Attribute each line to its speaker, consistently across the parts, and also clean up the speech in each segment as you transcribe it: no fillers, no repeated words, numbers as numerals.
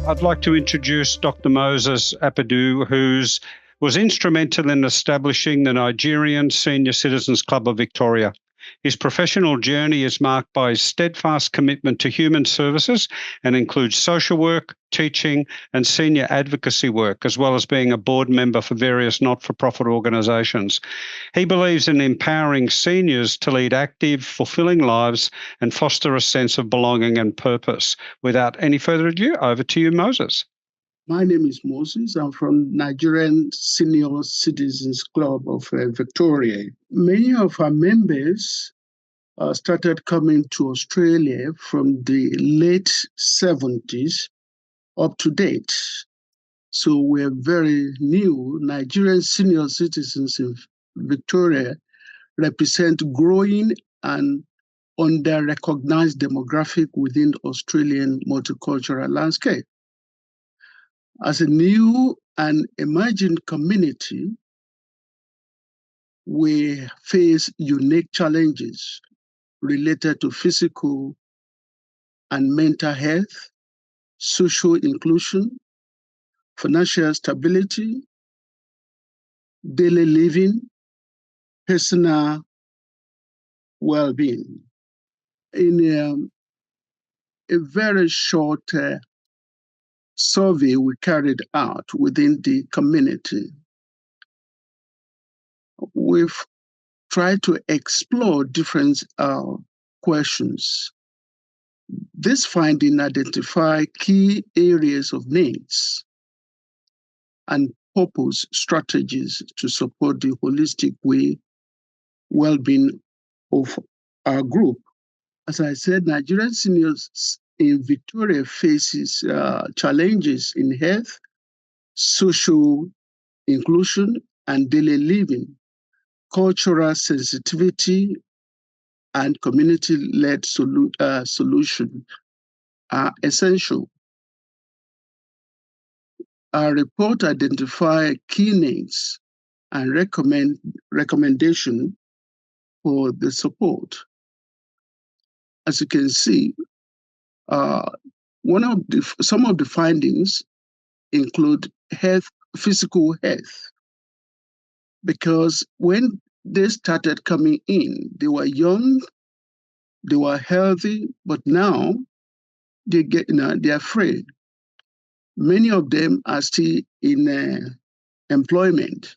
Speaker 1: I'd like to introduce Dr. Moses Adepoju, who was instrumental in establishing the Nigerian Senior Citizens Club of Victoria. His professional journey is marked by his steadfast commitment to human services and includes social work, teaching, and senior advocacy work, as well as being a board member for various not-for-profit organisations. He believes in empowering seniors to lead active, fulfilling lives and foster a sense of belonging and purpose. Without any further ado, over to you, Moses.
Speaker 2: My name is Moses. I'm from Nigerian Senior Citizens Club of Victoria. Many of our members started coming to Australia from the late 70s up to date. So we're very new. Nigerian senior citizens in Victoria represent growing and under-recognized demographic within the Australian multicultural landscape. As a new and emerging community, we face unique challenges related to physical and mental health, social inclusion, financial stability, daily living, personal well-being. In a very short survey we carried out within the community, we've tried to explore different questions. This finding identified key areas of needs and purpose strategies to support the holistic well-being of our group. As I said, Nigerian seniors in Victoria faces challenges in health, social inclusion, and daily living. Cultural sensitivity and community-led solutions are essential. Our report identified key needs and recommendation for the support. As you can see, some of the findings include physical health, because when they started coming in, they were young, they were healthy, but now they're afraid. Many of them are still in employment.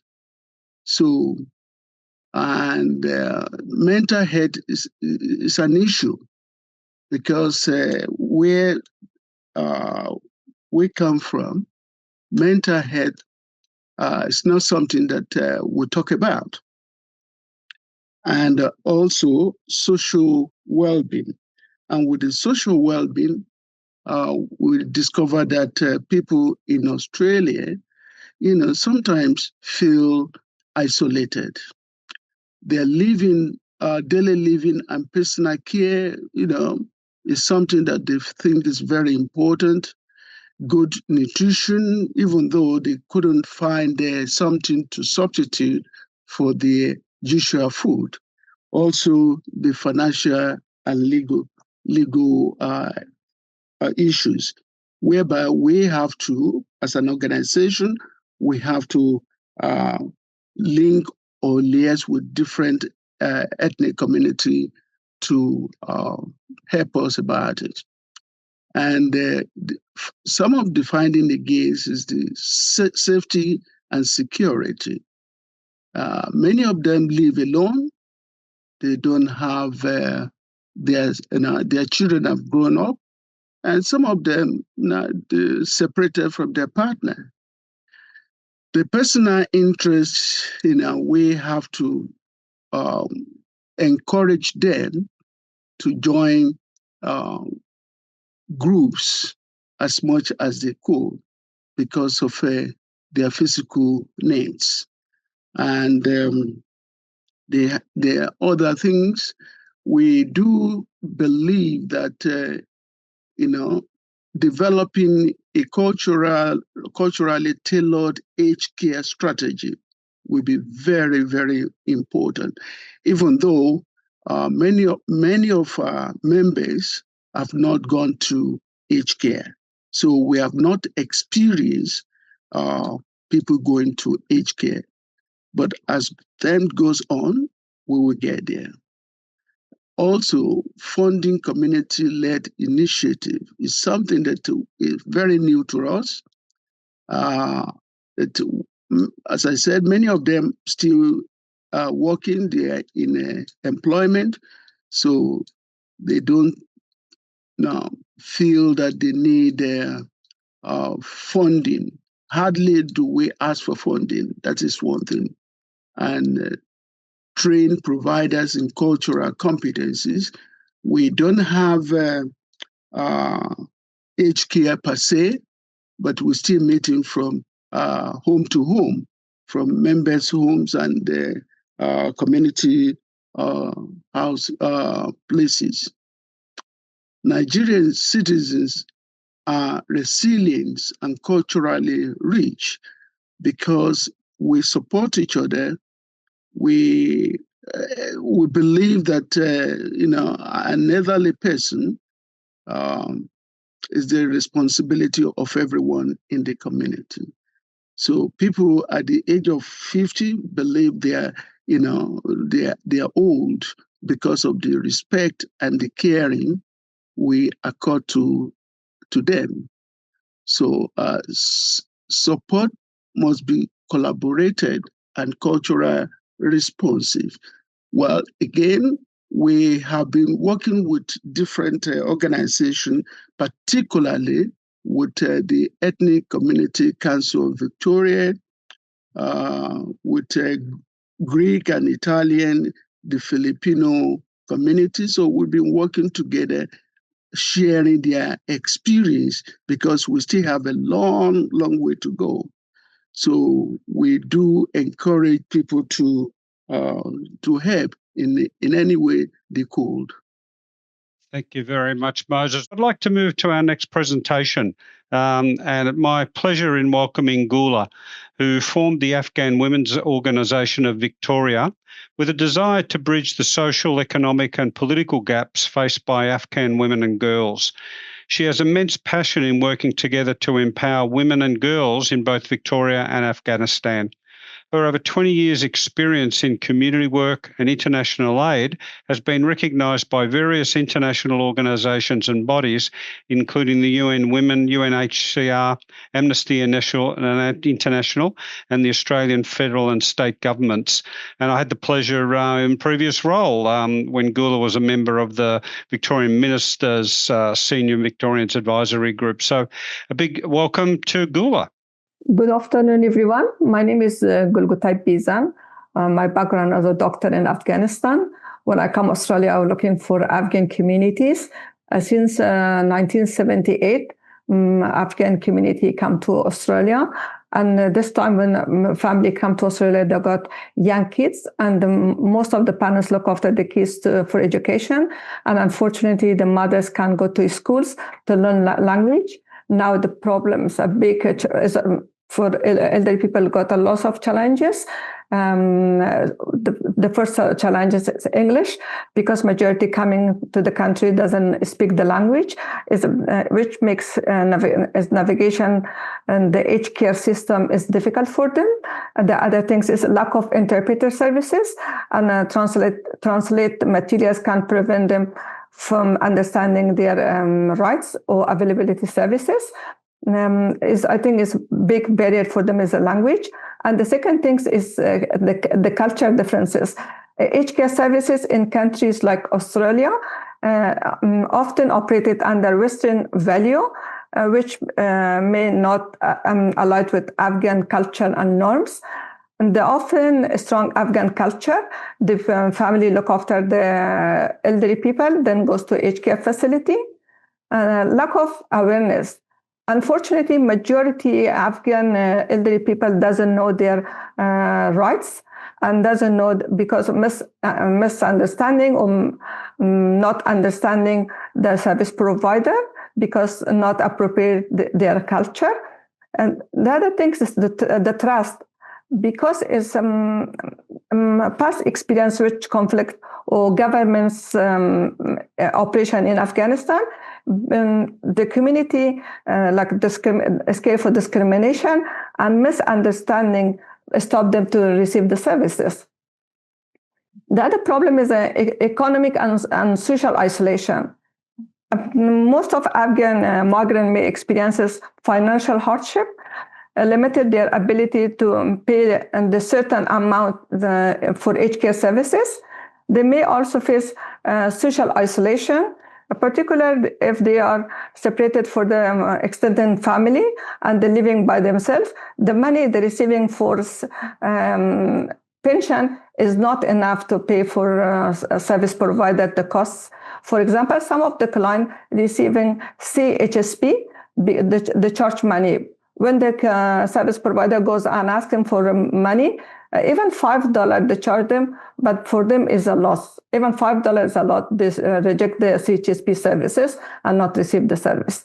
Speaker 2: So, and mental health is an issue, because where we come from, mental health is not something that we talk about. And also social well-being. And with the social well-being, we discover that people in Australia, sometimes feel isolated. Their living, daily living and personal care, is something that they think is very important. Good nutrition, even though they couldn't find something to substitute for the usual food. Also, the financial and legal issues, whereby we have to, as an organization, we have to link or liaise with different ethnic community to help us about it. And some of the finding again is the safety and security. Many of them live alone. They don't have their children have grown up, and some of them separated from their partner. The personal interest, we have to encourage them to join groups as much as they could because of their physical needs. And there are other things. We do believe that, developing a culturally tailored aged care strategy will be very, very important, even though many of our members have not gone to aged care. So we have not experienced people going to aged care. But as time goes on, we will get there. Also, funding community-led initiative is something that is very new to us. As I said, many of them still are working, they are in employment, so they don't now feel that they need funding. Hardly do we ask for funding, that is one thing. And train providers in cultural competencies. We don't have aged care per se, but we're still meeting from home to home, from members' homes and community house places. Nigerian citizens are resilient and culturally rich because we support each other. We believe that an elderly person is the responsibility of everyone in the community. So people at the age of 50 believe they are old because of the respect and the caring we accord to them. So support must be collaborated and cultural responsive. Well, again, we have been working with different organizations, particularly with the Ethnic Community Council of Victoria, with Greek and Italian, the Filipino community. So we've been working together, sharing their experience, because we still have a long, long way to go. So we do encourage people to help in any way they could.
Speaker 1: Thank you very much, Moses. I'd like to move to our next presentation, and my pleasure in welcoming Gula, who formed the Afghan Women's Organisation of Victoria with a desire to bridge the social, economic and political gaps faced by Afghan women and girls. She has immense passion in working together to empower women and girls in both Victoria and Afghanistan. Her over 20 years' experience in community work and international aid has been recognised by various international organisations and bodies, including the UN Women, UNHCR, Amnesty International, and the Australian federal and state governments. And I had the pleasure in previous role when Gula was a member of the Victorian Minister's Senior Victorians Advisory Group. So a big welcome to Gula.
Speaker 3: Good afternoon, everyone. My name is Gulghotai Bezhan. My background as a doctor in Afghanistan. When I come to Australia, I was looking for Afghan communities. Since 1978, Afghan community come to Australia. And this time when family come to Australia, they got young kids, and most of the parents look after the kids for education. And unfortunately, the mothers can't go to schools to learn language. Now the problems are big for elderly people. Got a lot of challenges. The first challenge is English, because majority coming to the country doesn't speak the language, which makes navigation and the aged care system is difficult for them. And the other things is lack of interpreter services, and translate materials can prevent them from understanding their rights or availability services. I think is big barrier for them is the language. And the second thing is the cultural differences. Aged care services in countries like Australia often operated under Western value, which may not align with Afghan culture and norms. And the often strong Afghan culture, the family look after the elderly people, then goes to aged care facility. Lack of awareness. Unfortunately, majority Afghan elderly people doesn't know their rights, and doesn't know because of misunderstanding or not understanding the service provider. because not appropriate their culture. And the other thing is the trust, because it's past experience with conflict or government's operation in Afghanistan. The community escape for discrimination and misunderstanding stop them to receive the services. The other problem is economic and social isolation. Most of Afghan migrants may experience financial hardship, limited their ability to pay the certain amount for aged care services. They may also face social isolation, particularly if they are separated from the extended family and they're living by themselves. The money they're receiving for pension is not enough to pay for a service provider the costs. For example, some of the clients receiving CHSP, the charge money. When the service provider goes and asks them for money, even $5 they charge them, but for them is a loss. Even $5 is a lot. They reject the CHSP services and not receive the service.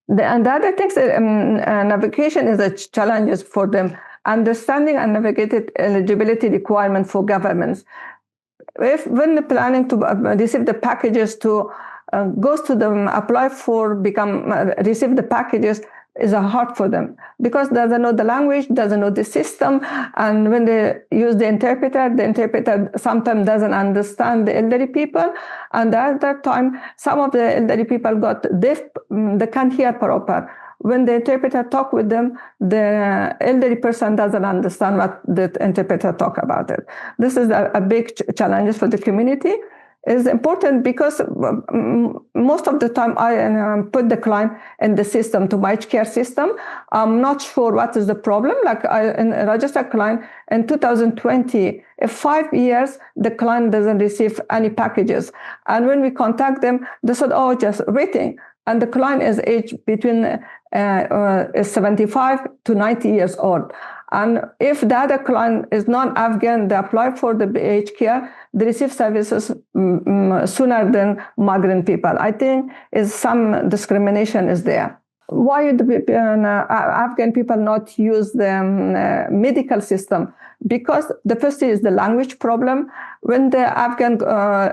Speaker 3: And the other things, navigation is a challenge for them. Understanding and navigated eligibility requirement for governments. When they're planning to receive the packages to goes to them, apply for, receive the packages, is hard for them because doesn't know the language, doesn't know the system, and when they use the interpreter sometimes doesn't understand the elderly people, and at that time some of the elderly people got deaf, they can't hear proper. When the interpreter talk with them, the elderly person doesn't understand what the interpreter talk about it. This is a big challenge for the community. It's important because most of the time I put the client in the system, to my care system. I'm not sure what is the problem. Like I register client in 2020, in 5 years, the client doesn't receive any packages. And when we contact them, they said, oh, just waiting. And the client is aged between 75 to 90 years old. And if the other client is non-Afghan, they apply for the aged care, they receive services sooner than migrant people. I think some discrimination is there. Why do Afghan people not use the medical system? Because the first is the language problem. When the Afghan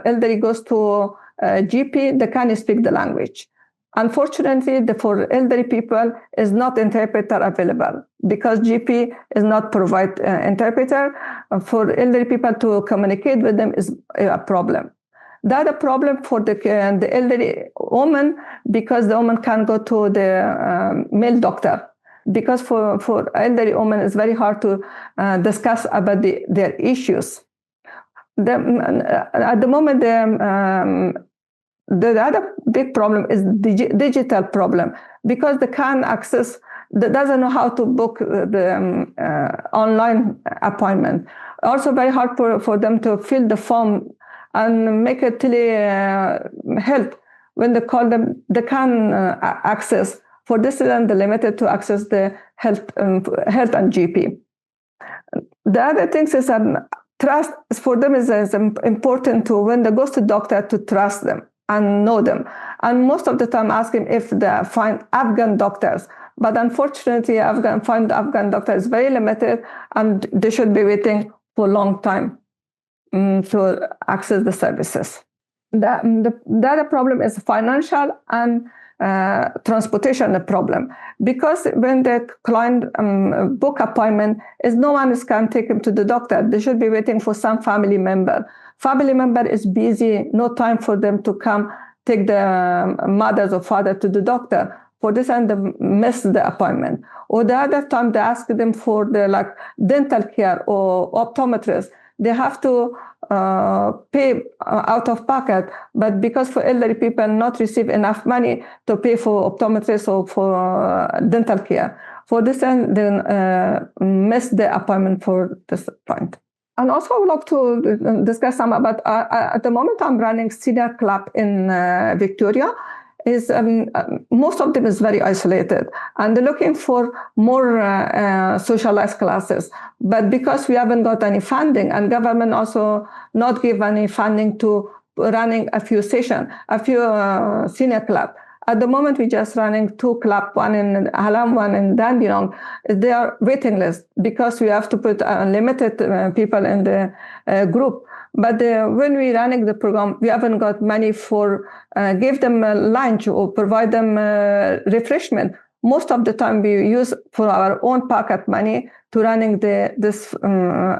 Speaker 3: elderly goes to GP, they can't speak the language. Unfortunately, for elderly people, is not interpreter available because GP is not provide interpreter. For elderly people to communicate with them is a problem. The other problem for the elderly woman, because the woman can't go to the male doctor. Because for elderly women, it's very hard to discuss about their issues. At the moment, the other big problem is digital problem, because they can't access, they doesn't know how to book the online appointment. Also very hard for them to fill the form and make a telehealth. When they call them, they can't access. For this reason, they're limited to access the health and GP. The other things is trust for them is important too. When they go to doctor, to trust them and know them. And most of the time ask him if they find Afghan doctors. But unfortunately, Afghan doctor is very limited, and they should be waiting for a long time to access the services. The other problem is financial and transportation problem, because when the client book appointment, is no one can take him to the doctor. They should be waiting for some family member. Family member is busy, no time for them to come take the mothers or father to the doctor. For this, and they miss the appointment. Or the other time they ask them for the dental care or optometrist. They have to pay out of pocket, but because for elderly people not receive enough money to pay for optometrist or for dental care. For this, and then miss the appointment for this point. And also I would like to discuss some about, at the moment I'm running senior club in Victoria. Is most of them is very isolated, and they're looking for more socialized classes. But because we haven't got any funding, and government also not give any funding to running a few senior club, At the moment, we're just running 2 clubs, one in Halam, one in Dandenong. They are waiting list because we have to put limited people in the group. But when we're running the program, we haven't got money for give them lunch or provide them refreshment. Most of the time, we use for our own pocket money to running this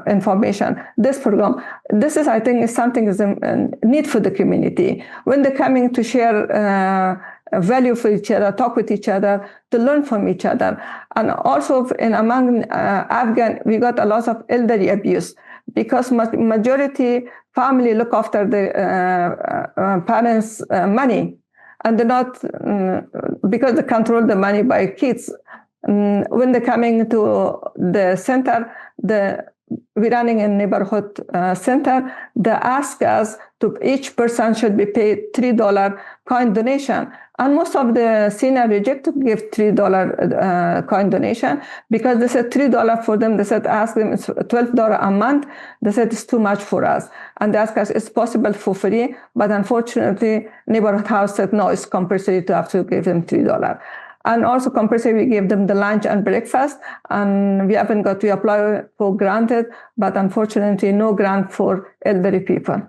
Speaker 3: information, this program. This is, I think, is something is a need for the community. When they're coming to share value for each other, talk with each other, to learn from each other. And also among Afghan, we got a lot of elderly abuse because majority family look after the parents' money. And they're not, because they control the money by kids. When they're coming to the center, we're running a neighborhood center. They ask us to each person should be paid $3 coin donation. And most of the senior reject to give $3 coin donation because they said $3 for them. They said, ask them, it's $12 a month. They said, it's too much for us. And they asked us, it's possible for free. But unfortunately, neighborhood house said, no, it's compulsory to have to give them $3. And also compulsory, we gave them the lunch and breakfast. And we haven't got to apply for granted, but unfortunately, no grant for elderly people.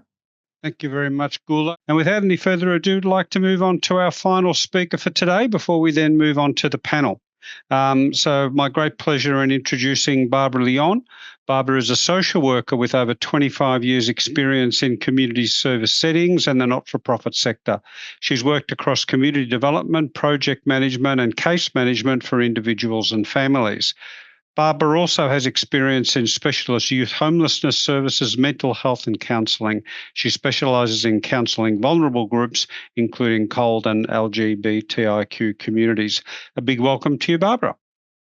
Speaker 1: Thank you very much, Gula. And without any further ado, I'd like to move on to our final speaker for today before we then move on to the panel. So my great pleasure in introducing Barbara Leon. Barbara is a social worker with over 25 years experience in community service settings and the not-for-profit sector. She's worked across community development, project management and case management for individuals and families. Barbara also has experience in specialist youth homelessness services, mental health and counselling. She specialises in counselling vulnerable groups, including COLD and LGBTIQ communities. A big welcome to you, Barbara.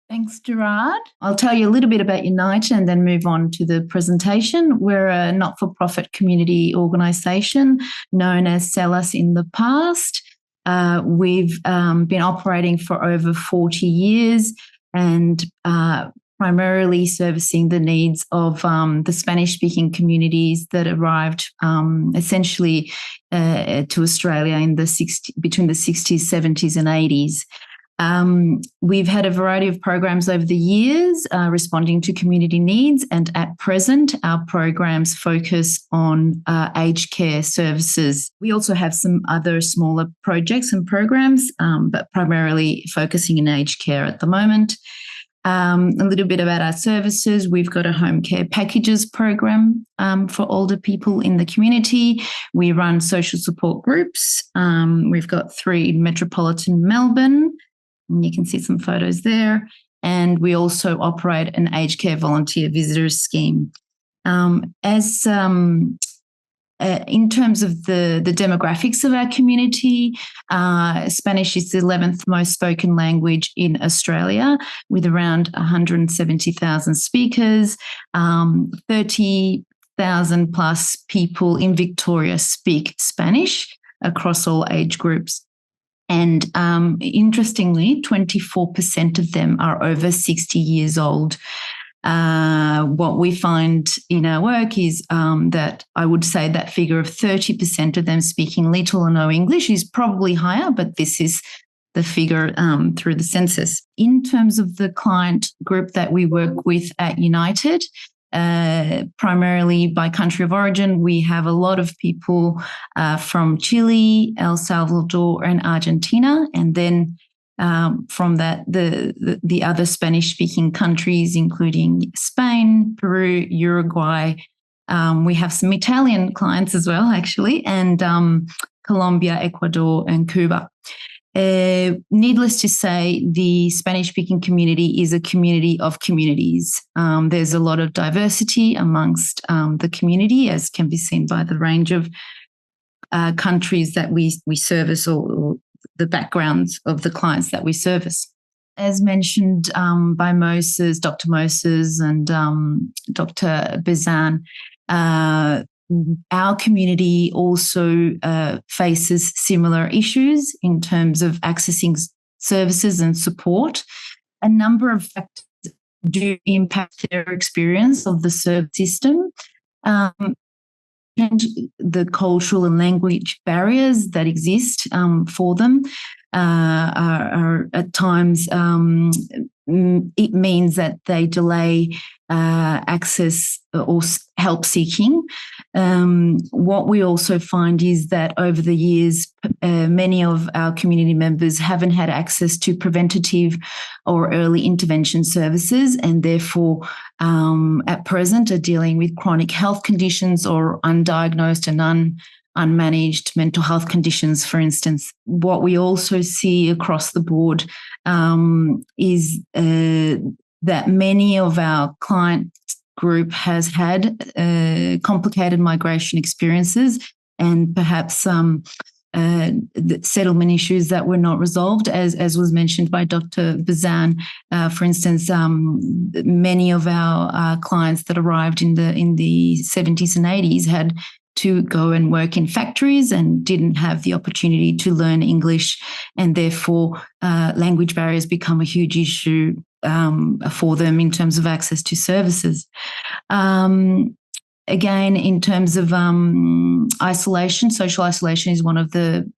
Speaker 4: Thanks, Gerard. I'll tell you a little bit about United and then move on to the presentation. We're a not-for-profit community organisation known as CELAS in the past. We've been operating for over 40 years and primarily servicing the needs of the Spanish-speaking communities that arrived essentially to Australia in between the 60s, 70s and 80s. We've had a variety of programs over the years responding to community needs, and at present our programs focus on aged care services. We also have some other smaller projects and programs, but primarily focusing in aged care at the moment. A little bit about our services. We've got a home care packages program for older people in the community. We run social support groups. We've got 3 in metropolitan Melbourne. And you can see some photos there. And we also operate an aged care volunteer visitors scheme. In terms of the demographics of our community, Spanish is the 11th most spoken language in Australia, with around 170,000 speakers. 30,000 plus people in Victoria speak Spanish across all age groups. And interestingly, 24% of them are over 60 years old. What we find in our work is that I would say that figure of 30% of them speaking little or no English is probably higher, but this is the figure through the census. In terms of the client group that we work with at United, primarily by country of origin, we have a lot of people from Chile, El Salvador and Argentina, and then from that, the other Spanish-speaking countries, including Spain, Peru, Uruguay. We have some Italian clients as well, actually, and Colombia, Ecuador, and Cuba. Needless to say, the Spanish-speaking community is a community of communities. There's a lot of diversity amongst the community, as can be seen by the range of countries that we service or the backgrounds of the clients that we service. As mentioned by Dr. Moses and Dr. Bezhan, our community also faces similar issues in terms of accessing services and support. A number of factors do impact their experience of the service system. the cultural and language barriers that exist for them are at times it means that they delay access or help seeking. What we also find is that over the years, many of our community members haven't had access to preventative or early intervention services, and therefore at present are dealing with chronic health conditions or undiagnosed and unmanaged mental health conditions, for instance. What we also see across the board is that many of our client group has had complicated migration experiences and perhaps the settlement issues that were not resolved, as was mentioned by Dr. Bezhan. For instance, many of our clients that arrived in the 70s and 80s had to go and work in factories and didn't have the opportunity to learn English, and therefore language barriers become a huge issue for them in terms of access to services. Again, in terms of isolation, social isolation is one of the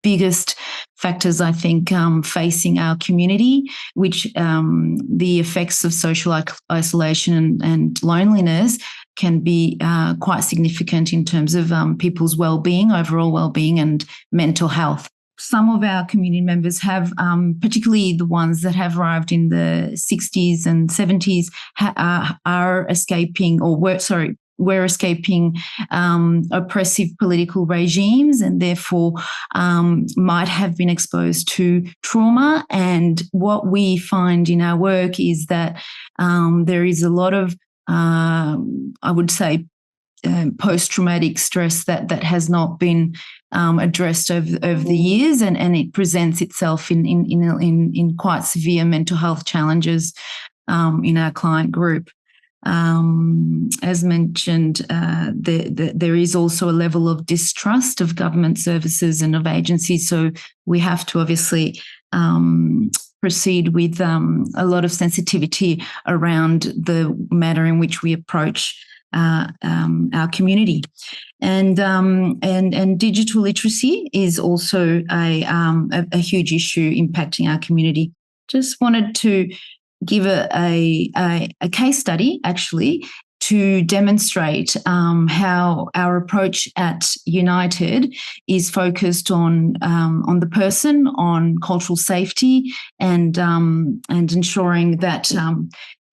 Speaker 4: biggest factors, I think, facing our community, which the effects of social isolation and loneliness can be quite significant in terms of people's well-being, overall well-being and mental health. Some of our community members have, particularly the ones that have arrived in the 60s and 70s, are escaping or were escaping oppressive political regimes, and therefore might have been exposed to trauma. And what we find in our work is that there is a lot of, I would say, post-traumatic stress that has not been addressed over the years, and it presents itself in quite severe mental health challenges in our client group. As mentioned, there is also a level of distrust of government services and of agencies, so we have to obviously proceed with a lot of sensitivity around the manner in which we approach our community. And digital literacy is also a huge issue impacting our community. Just wanted to give a case study, actually, to demonstrate how our approach at United is focused on the person, on cultural safety, and ensuring that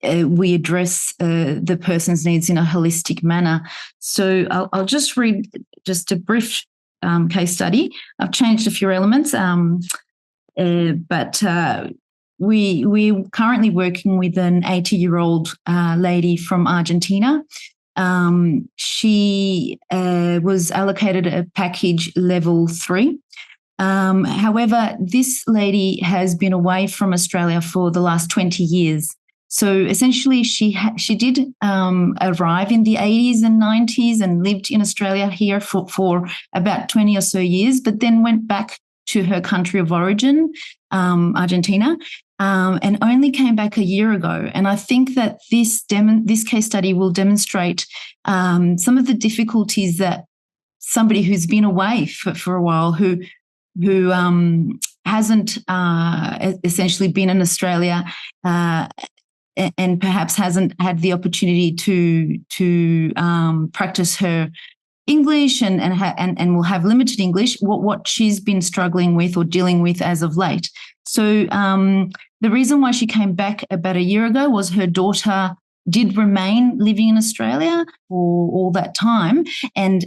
Speaker 4: we address the person's needs in a holistic manner. So I'll just read just a brief case study. I've changed a few elements, but we're currently working with an 80-year-old lady from Argentina. She was allocated a package level 3. However, this lady has been away from Australia for the last 20 years. So essentially, she did arrive in the 80s and 90s and lived in Australia here for about 20 or so years, but then went back to her country of origin, Argentina, and only came back a year ago. And I think that this case study will demonstrate some of the difficulties that somebody who's been away for a while, who hasn't essentially been in Australia and perhaps hasn't had the opportunity to practice her English and will have limited English, what she's been struggling with or dealing with as of late. So the reason why she came back about a year ago was her daughter did remain living in Australia for all that time, and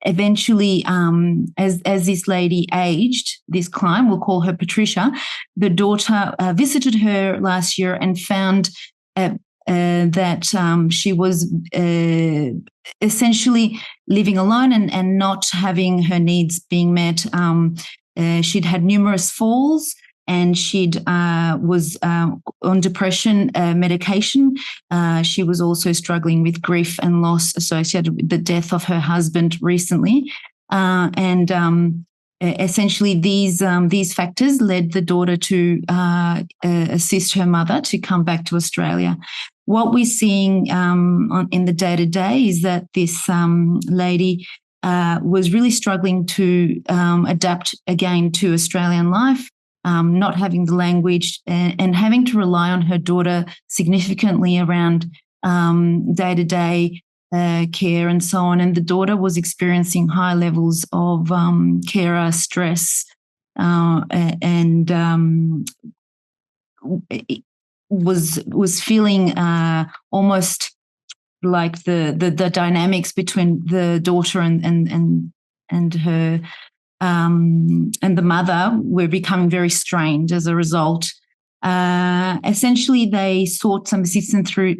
Speaker 4: eventually, as this lady aged, this client, we'll call her Patricia, the daughter visited her last year and found that she was essentially living alone and not having her needs being met. She'd had numerous falls, and she'd was on depression medication. She was also struggling with grief and loss associated with the death of her husband recently. Essentially, these factors led the daughter to assist her mother to come back to Australia. what we're seeing in the day-to-day is that this lady was really struggling to adapt again to Australian life, not having the language and having to rely on her daughter significantly around day-to-day care and so on. And the daughter was experiencing high levels of carer stress and was feeling almost like the dynamics between the daughter and her and the mother were becoming very strained as a result. Essentially, they sought some assistance through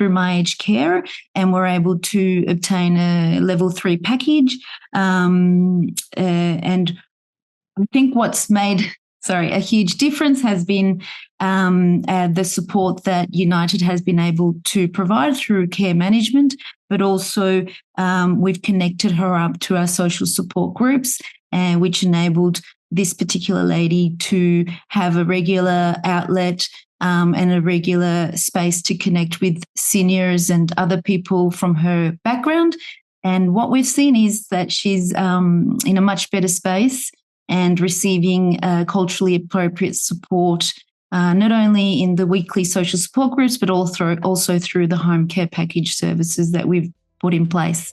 Speaker 4: my aged care and were able to obtain a level 3 package. And I think what's made a huge difference has been the support that United has been able to provide through care management, but also we've connected her up to our social support groups, which enabled this particular lady to have a regular outlet and a regular space to connect with seniors and other people from her background. And what we've seen is that she's in a much better space and receiving culturally appropriate support, not only in the weekly social support groups, but also through the home care package services that we've put in place.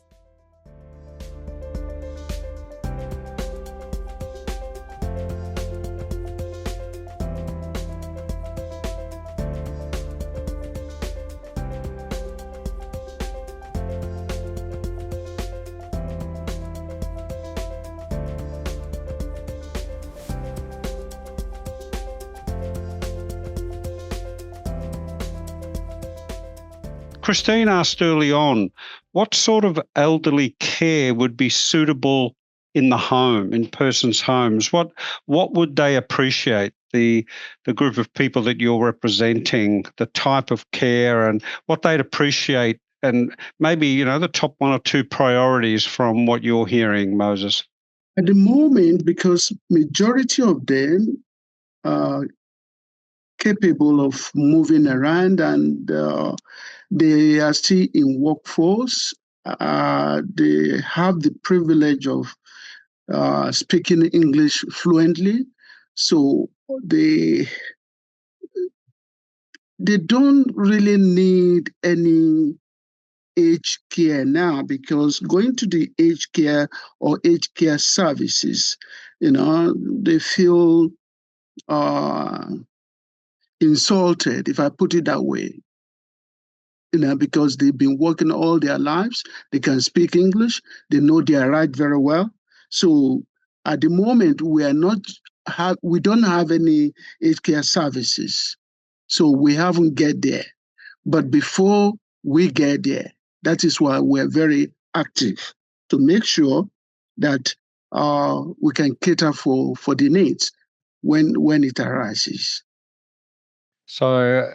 Speaker 1: Christine asked early on, what sort of elderly care would be suitable in the home, in persons' homes? What would they appreciate, the group of people that you're representing, the type of care and what they'd appreciate, and maybe, the top 1 or 2 priorities from what you're hearing, Moses?
Speaker 2: At the moment, because majority of them are capable of moving around and they are still in workforce. They have the privilege of speaking English fluently, so they don't really need any aged care now, because going to the aged care or aged care services, they feel insulted, if I put it that way. Because they've been working all their lives, they can speak English, they know their right very well. So at the moment, we don't have any aged care services. So we haven't get there. But before we get there, that is why we're very active to make sure that we can cater for the needs when it arises.
Speaker 1: So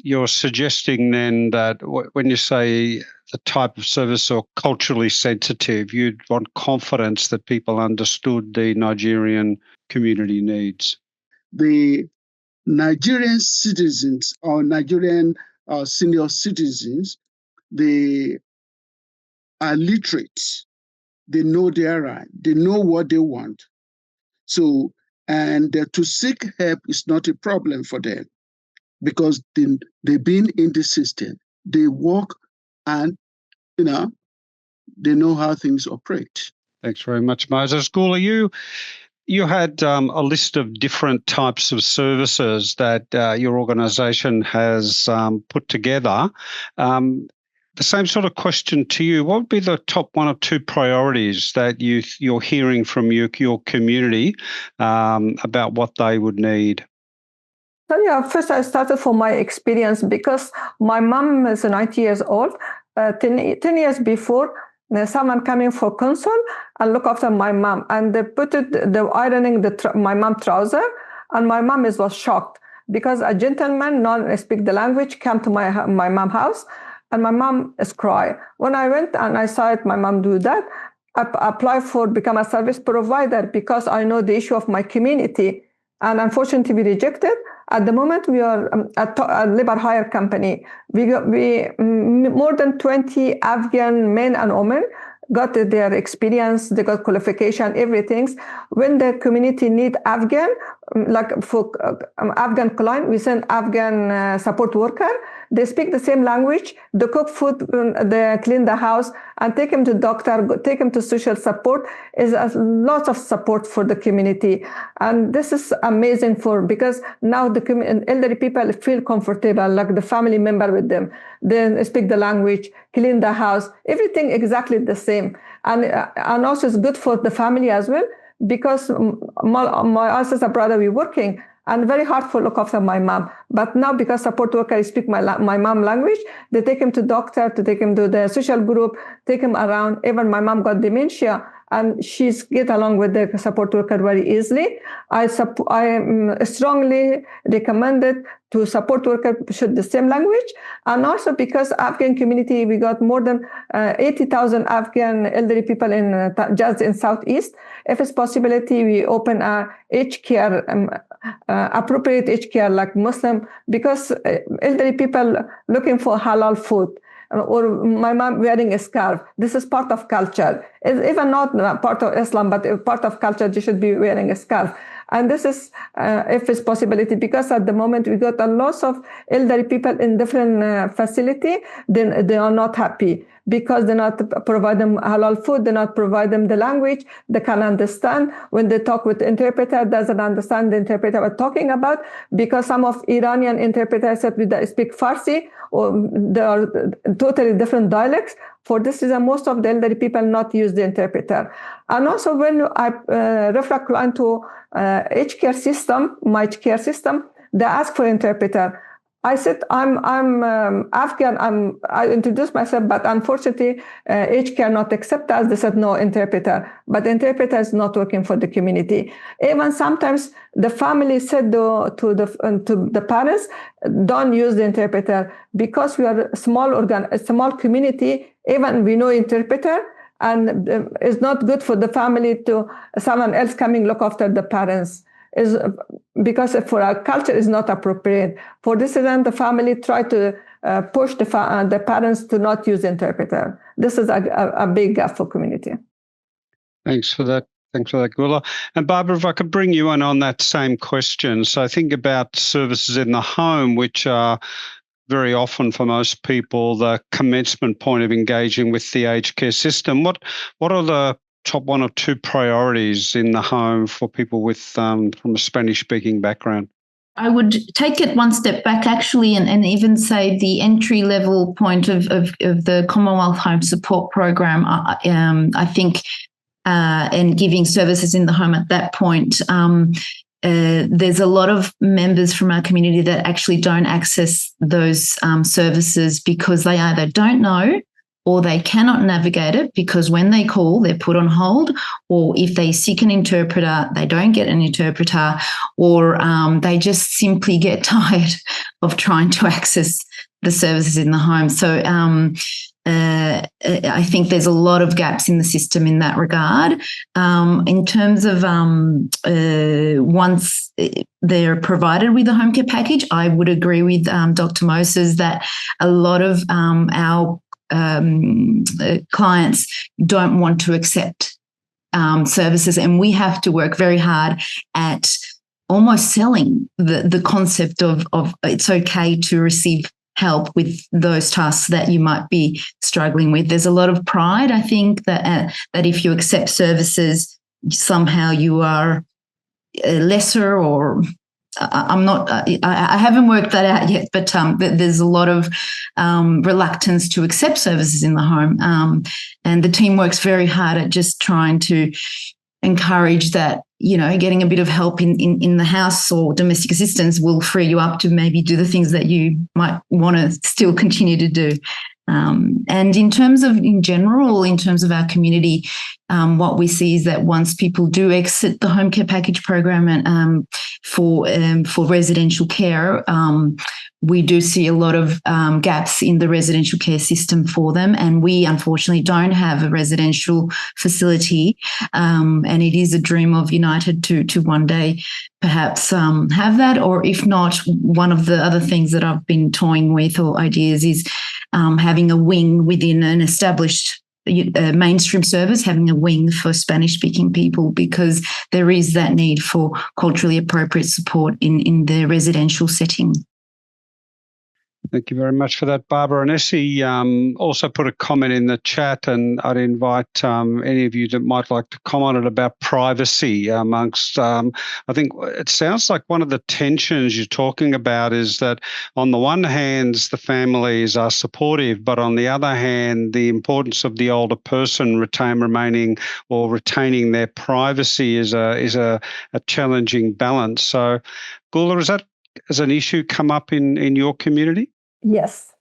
Speaker 1: you're suggesting then that when you say the type of service or culturally sensitive, you'd want confidence that people understood the Nigerian community needs?
Speaker 2: The Nigerian citizens or Nigerian senior citizens, they are literate. They know their right. They know what they want. So, and to seek help is not a problem for them, because they've been in the system. They work and, they know how things operate.
Speaker 1: Thanks very much, Moses. Gula, you had a list of different types of services that your organisation has put together. The same sort of question to you. What would be the top 1 or 2 priorities that you're hearing from your community about what they would need?
Speaker 3: So first I started from my experience, because my mom is 90 years old. 10 years before, someone coming for consult and look after my mom, and they they ironing my mom trouser, and my mom was shocked because a gentleman not speak the language came to my mom house, and my mom is crying. When I went and I saw my mom do that, I applied for become a service provider because I know the issue of my community, and unfortunately we rejected. At the moment, we are a labor hire company. We more than 20 Afghan men and women got their experience, they got qualification, everything. When the community need Afghan, like for Afghan client, we send Afghan support worker. They speak the same language. They cook food, they clean the house, and take them to doctor, take them to social support. Is a lot of support for the community, and this is amazing because now the elderly people feel comfortable, like the family member with them. They speak the language, clean the house, everything exactly the same, and also it's good for the family as well because us as a brother we working. And very hard for look after my mom. But now because support workers speak my mom language, they take him to doctor, to take him to the social group, take him around. Even my mom got dementia and she's get along with the support worker very easily. I strongly recommend it to support worker should the same language. And also because Afghan community, we got more than 80,000 Afghan elderly people in just in Southeast. If it's possibility, we open a aged care, appropriate aged care like Muslim, because elderly people looking for halal food. Or my mom wearing a scarf. This is part of culture. It's even not part of Islam, but part of culture, you should be wearing a scarf. And this is, if it's possibility, because at the moment we got a lot of elderly people in different facility, then they are not happy because they not provide them halal food, they not provide them the language, they can understand. When they talk with the interpreter, doesn't understand the interpreter we're talking about, because some of Iranian interpreters said we speak Farsi, or there are totally different dialects. For this reason, most of the elderly people not use the interpreter. And also when I refer client to aged care system, my aged care system, they ask for interpreter. I said, I'm Afghan, I introduced myself, but unfortunately, aged care not accept us. They said, no interpreter, but interpreter is not working for the community. Even sometimes the family said to the parents, don't use the interpreter because we are a small community, even we know interpreter, and it's not good for the family to someone else coming look after the parents. Is because for our culture is not appropriate. For this reason, the family try to push the parents to not use interpreter. This is a big gap for community.
Speaker 1: Thanks for that. Thanks for that, Gula. And Barbara, if I could bring you in on that same question. So think about services in the home, which are very often for most people the commencement point of engaging with the aged care system. What are the top one or two priorities in the home for people with from a Spanish-speaking background?
Speaker 4: I would take it one step back, actually, and even say the entry-level point of the Commonwealth Home Support Program, I think, and giving services in the home at that point. There's a lot of members from our community that actually don't access those services because they either don't know or they cannot navigate it because when they call, they're put on hold, or if they seek an interpreter, they don't get an interpreter, or they just simply get tired of trying to access the services in the home. So I think there's a lot of gaps in the system in that regard. In terms of once they're provided with a home care package, I would agree with Dr. Moses that a lot of our clients don't want to accept services, and we have to work very hard at almost selling the concept of it's okay to receive help with those tasks that you might be struggling with. There's a lot of pride, I think, that if you accept services, somehow you are lesser, or I'm not, I haven't worked that out yet, but there's a lot of reluctance to accept services in the home. And the team works very hard at just trying to encourage that, getting a bit of help in the house or domestic assistance will free you up to maybe do the things that you might want to still continue to do. And in terms of our community, what we see is that once people do exit the home care package program and for residential care, we do see a lot of gaps in the residential care system for them. And we unfortunately don't have a residential facility. And it is a dream of United to one day perhaps have that. Or if not, one of the other things that I've been toying with or ideas is having a wing within an established mainstream service, having a wing for Spanish-speaking people, because there is that need for culturally appropriate support in the residential setting.
Speaker 1: Thank you very much for that, Barbara. And Essie also put a comment in the chat, and I'd invite any of you that might like to comment about privacy amongst, I think it sounds like one of the tensions you're talking about is that on the one hand, the families are supportive, but on the other hand, the importance of the older person retaining their privacy is a challenging balance. So, Gula, is that as an issue come up in your community?
Speaker 3: Yes,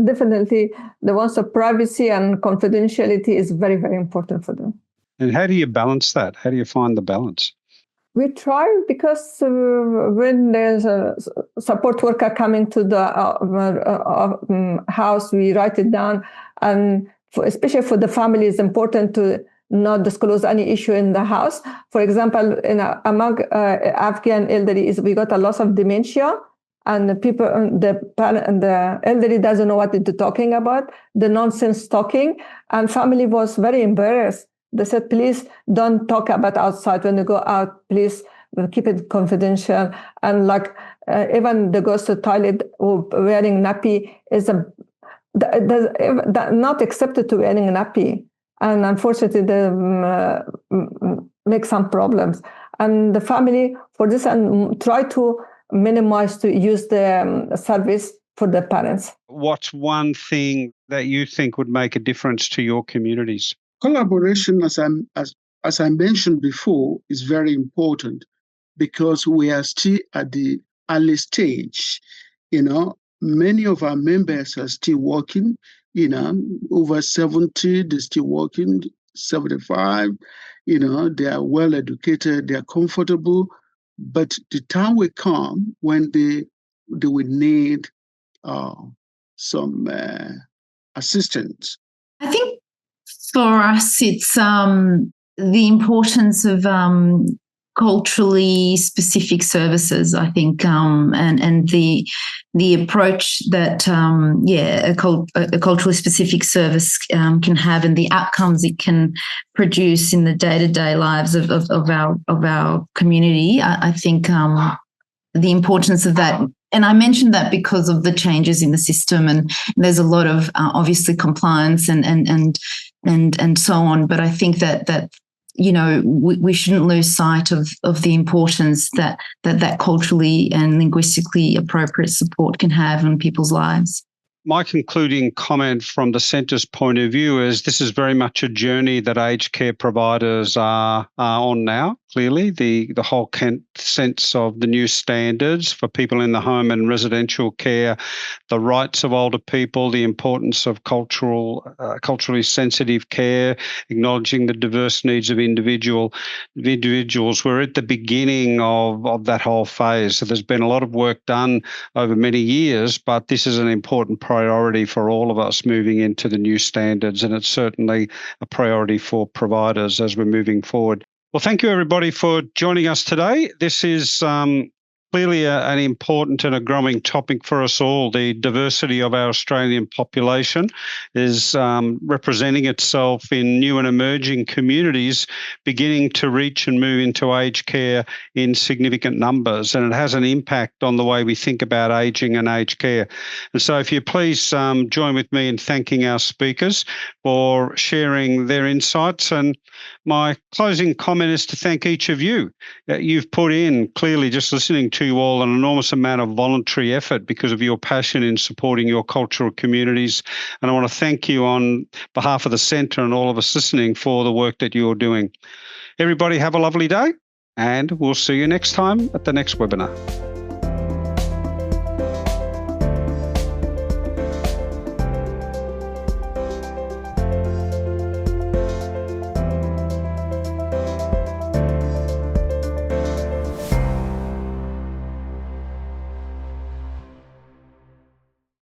Speaker 3: definitely. The ones of privacy and confidentiality is very, very important for them.
Speaker 1: And how do you balance that? How do you find the balance?
Speaker 3: We try, because when there's a support worker coming to the house, we write it down. And especially for the family, it's important to not disclose any issue in the house. For example, among Afghan elderly, we got a loss of dementia. And the elderly doesn't know what they're talking about, the nonsense talking. And family was very embarrassed. They said, please don't talk about outside. When you go out, please keep it confidential. And even the goes to toilet or wearing nappy is not accepted to wearing a nappy. And unfortunately, they make some problems. And the family, for this, and try to minimize to use the service for the parents.
Speaker 1: What's one thing that you think would make a difference to your communities?
Speaker 2: Collaboration, as I mentioned before, is very important, because we are still at the early stage. Many of our members are still working, over 70, they're still working, 75, they are well educated, they are comfortable. But the time will come when they will need some assistance.
Speaker 4: I think for us, it's the importance of culturally specific services, I think, and the approach that a culturally specific service can have, and the outcomes it can produce in the day-to-day lives of our community. I think the importance of that. And I mentioned that because of the changes in the system, and there's a lot of obviously compliance and so on. But I think that we shouldn't lose sight of the importance that culturally and linguistically appropriate support can have on people's lives.
Speaker 1: My concluding comment from the centre's point of view is this is very much a journey that aged care providers are on now. Clearly, the whole sense of the new standards for people in the home and residential care, the rights of older people, the importance of culturally sensitive care, acknowledging the diverse needs of individuals. We're at the beginning of that whole phase. So there's been a lot of work done over many years, but this is an important priority for all of us moving into the new standards, and it's certainly a priority for providers as we're moving forward. Well, thank you, everybody, for joining us today. This is clearly an important and a growing topic for us all. The diversity of our Australian population is representing itself in new and emerging communities, beginning to reach and move into aged care in significant numbers. And it has an impact on the way we think about ageing and aged care. And so if you please join with me in thanking our speakers for sharing their insights. And my closing comment is to thank each of you. You've put in, clearly just listening to you all, an enormous amount of voluntary effort because of your passion in supporting your cultural communities. And I want to thank you on behalf of the Centre and all of us listening for the work that you're doing. Everybody have a lovely day, and we'll see you next time at the next webinar.